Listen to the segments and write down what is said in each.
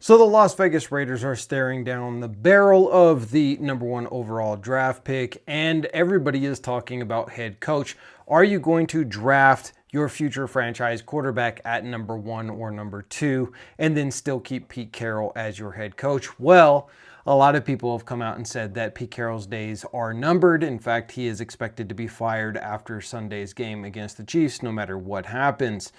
So the Las Vegas Raiders are staring down the barrel of the number one overall draft pick, and everybody is talking about head coach. Are you going to draft your future franchise quarterback at number one or number two, and then still keep Pete Carroll as your head coach? Well, a lot of people have come out and said that Pete Carroll's days are numbered. In fact, he is expected to be fired after Sunday's game against the Chiefs, no matter what happens.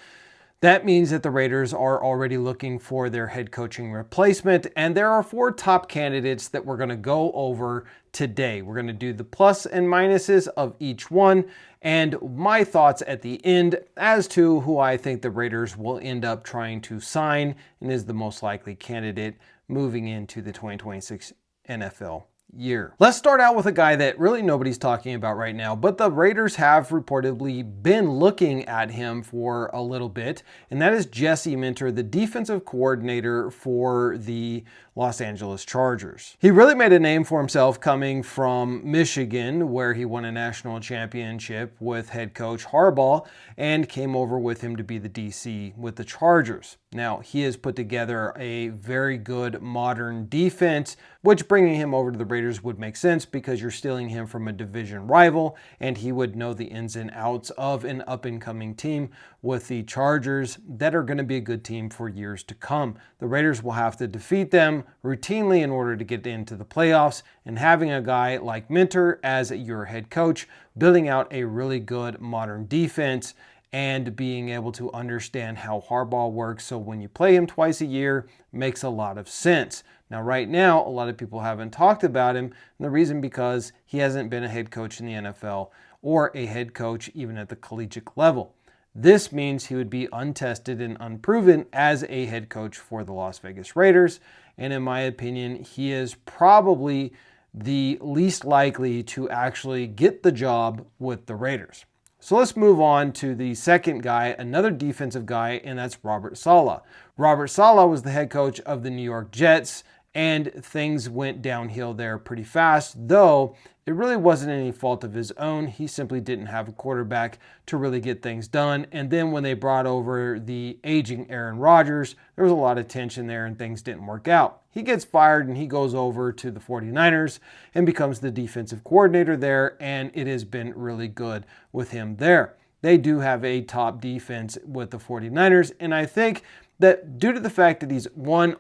That means that the Raiders are already looking for their head coaching replacement, and there are 4 top candidates that we're going to go over today. We're going to do the plus and minuses of each one, and my thoughts at the end as to who I think the Raiders will end up trying to sign and is the most likely candidate moving into the 2026 NFL year. Let's start out with a guy that really nobody's talking about right now, but the Raiders have reportedly been looking at him for a little bit, and that is Jesse Minter, the defensive coordinator for the Los Angeles Chargers. He really made a name for himself coming from Michigan, where he won a national championship with head coach Harbaugh and came over with him to be the DC with the Chargers. Now, he has put together a very good modern defense, which bringing him over to the Raiders would make sense because you're stealing him from a division rival, and he would know the ins and outs of an up-and-coming team with the Chargers that are going to be a good team for years to come. The Raiders will have to defeat them routinely in order to get into the playoffs, and having a guy like Minter as your head coach, building out a really good modern defense and being able to understand how Harbaugh works, so when you play him twice a year, makes a lot of sense. Now, right now, a lot of people haven't talked about him, and the reason because he hasn't been a head coach in the NFL or a head coach even at the collegiate level. This means he would be untested and unproven as a head coach for the Las Vegas Raiders, and in my opinion, he is probably the least likely to actually get the job with the Raiders. So let's move on to the second guy, another defensive guy, and that's Robert Saleh. Robert Saleh was the head coach of the New York Jets, and things went downhill there pretty fast, though it really wasn't any fault of his own. He simply didn't have a quarterback to really get things done. And then when they brought over the aging Aaron Rodgers, there was a lot of tension there and things didn't work out. He gets fired and he goes over to the 49ers and becomes the defensive coordinator there, and it has been really good with him there. They do have a top defense with the 49ers, and I think that due to the fact that he's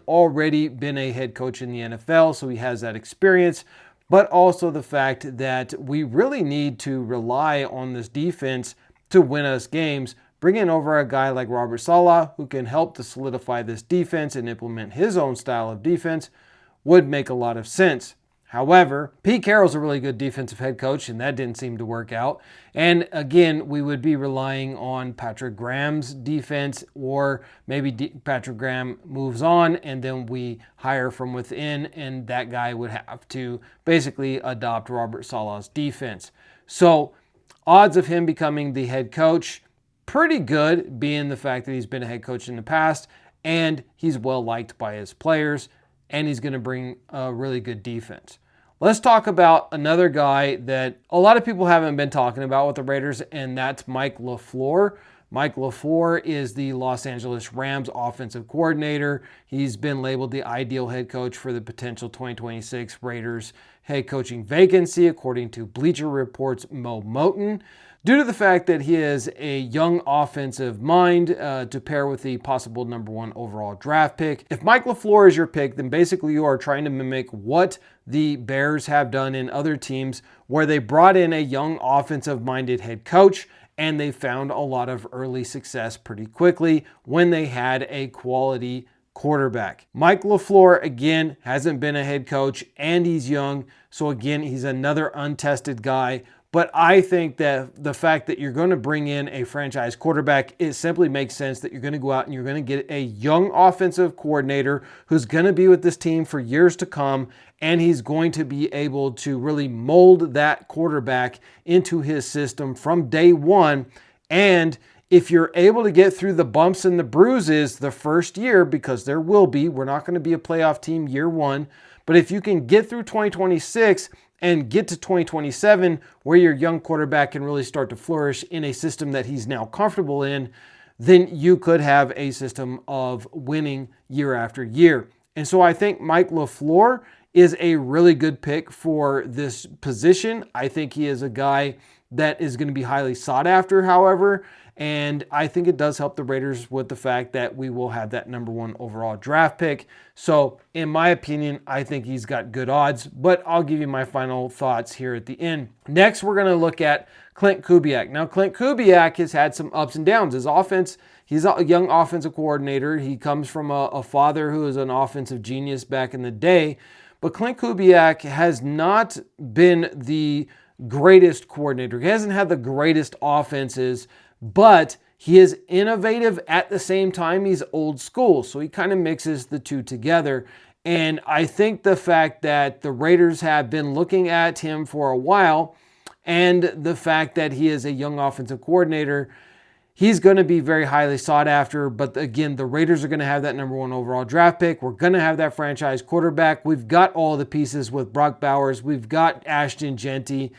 already been a head coach in the NFL, so he has that experience, but also the fact that we really need to rely on this defense to win us games. Bringing over a guy like Robert Saleh, who can help to solidify this defense and implement his own style of defense, would make a lot of sense. However, Pete Carroll's a really good defensive head coach, and that didn't seem to work out. And again, we would be relying on Patrick Graham's defense, or maybe Patrick Graham moves on and then we hire from within, and that guy would have to basically adopt Robert Saleh's defense. So odds of him becoming the head coach, pretty good, being the fact that he's been a head coach in the past and he's well liked by his players, and he's going to bring a really good defense. Let's talk about another guy that a lot of people haven't been talking about with the Raiders, and that's Mike LaFleur. Mike LaFleur is the Los Angeles Rams offensive coordinator. He's been labeled the ideal head coach for the potential 2026 Raiders head coaching vacancy, according to Bleacher Report's Mo Moton, due to the fact that he is a young offensive mind to pair with the possible number one overall draft pick. If Mike LaFleur is your pick, then basically you are trying to mimic what the Bears have done in other teams, where they brought in a young offensive-minded head coach and they found a lot of early success pretty quickly when they had a quality quarterback. Mike LaFleur, again, hasn't been a head coach and he's young. So again, he's another untested guy. But I think that the fact that you're going to bring in a franchise quarterback, it simply makes sense that you're going to go out and you're going to get a young offensive coordinator who's going to be with this team for years to come, and he's going to be able to really mold that quarterback into his system from day one. And if you're able to get through the bumps and the bruises the first year, because there will be, we're not going to be a playoff team year one, but if you can get through 2026 and get to 2027 where your young quarterback can really start to flourish in a system that he's now comfortable in, then you could have a system of winning year after year. And so I think Mike LaFleur is a really good pick for this position. I think he is a guy that is going to be highly sought after, however. And I think it does help the Raiders with the fact that we will have that number 1 overall draft pick. So in my opinion, I think he's got good odds, but I'll give you my final thoughts here at the end. Next, we're going to look at Klint Kubiak. Now, Klint Kubiak has had some ups and downs. His offense, he's a young offensive coordinator. He comes from a father who is an offensive genius back in the day. But Klint Kubiak has not been the greatest coordinator. He hasn't had the greatest offenses, but he is innovative at the same time. He's old school, so he kind of mixes the two together. And I think the fact that the Raiders have been looking at him for a while, and the fact that he is a young offensive coordinator, he's going to be very highly sought after. But again, the Raiders are going to have that number 1 overall draft pick. We're going to have that franchise quarterback. We've got all the pieces with Brock Bowers. We've got Ashton Jeanty.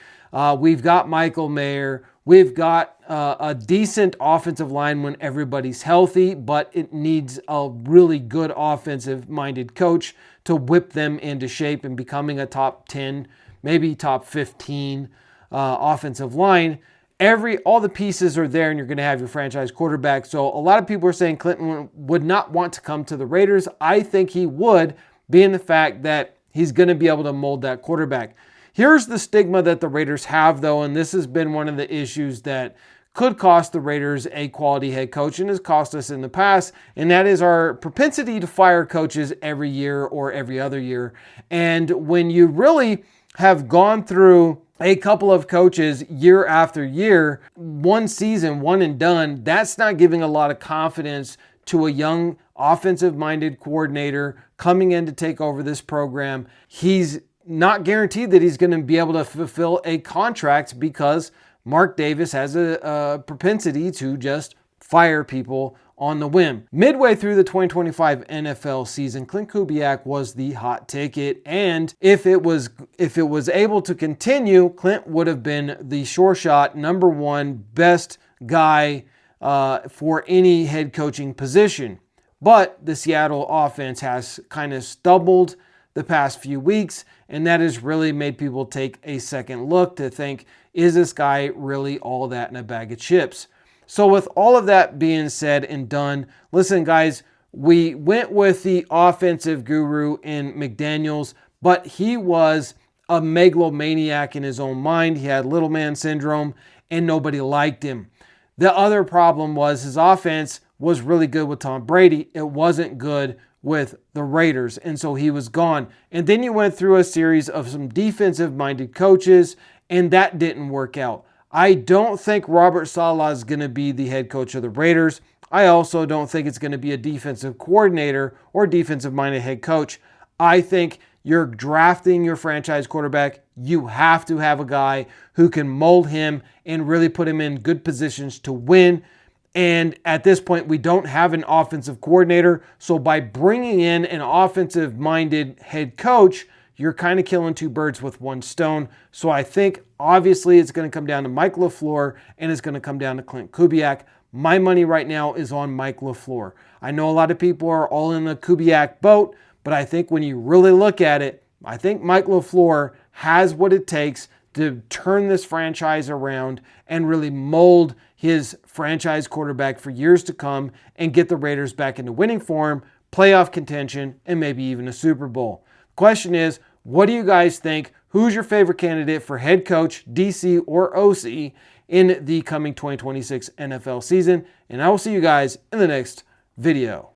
We've got Michael Mayer. We've got a decent offensive line when everybody's healthy, but it needs a really good offensive-minded coach to whip them into shape and becoming a top 10, maybe top 15 offensive line. All the pieces are there, and you're going to have your franchise quarterback. So a lot of people are saying Clinton would not want to come to the Raiders. I think he would, being the fact that he's going to be able to mold that quarterback. Here's the stigma that the Raiders have, though, and this has been one of the issues that could cost the Raiders a quality head coach and has cost us in the past, and that is our propensity to fire coaches every year or every other year. And when you really have gone through a couple of coaches year after year, one season, one and done, that's not giving a lot of confidence to a young offensive-minded coordinator coming in to take over this program. He's not guaranteed that he's going to be able to fulfill a contract because Mark Davis has a propensity to just fire people on the whim. Midway through the 2025 NFL season, Klint Kubiak was the hot ticket, and if it was able to continue, Klint would have been the sure shot number 1 best guy for any head coaching position. But the Seattle offense has kind of stumbled the past few weeks, and that has really made people take a second look to think, is this guy really all that in a bag of chips? So with all of that being said and done, listen guys, we went with the offensive guru in McDaniels, but he was a megalomaniac in his own mind. He had little man syndrome and nobody liked him. The other problem was his offense was really good with Tom Brady. It wasn't good with the Raiders, and so he was gone. And then you went through a series of some defensive-minded coaches, and that didn't work out. I don't think Robert Saleh is going to be the head coach of the Raiders. I also don't think it's going to be a defensive coordinator or defensive-minded head coach. I think you're drafting your franchise quarterback. You have to have a guy who can mold him and really put him in good positions to win. And at this point, we don't have an offensive coordinator. So by bringing in an offensive-minded head coach, you're kind of killing 2 birds with 1 stone. So I think obviously it's going to come down to Mike LaFleur and it's going to come down to Klint Kubiak. My money right now is on Mike LaFleur. I know a lot of people are all in the Kubiak boat, but I think when you really look at it, I think Mike LaFleur has what it takes to turn this franchise around and really mold his franchise quarterback for years to come and get the Raiders back into winning form, playoff contention, and maybe even a Super Bowl. Question is, what do you guys think? Who's your favorite candidate for head coach, DC, or OC in the coming 2026 NFL season? And I will see you guys in the next video.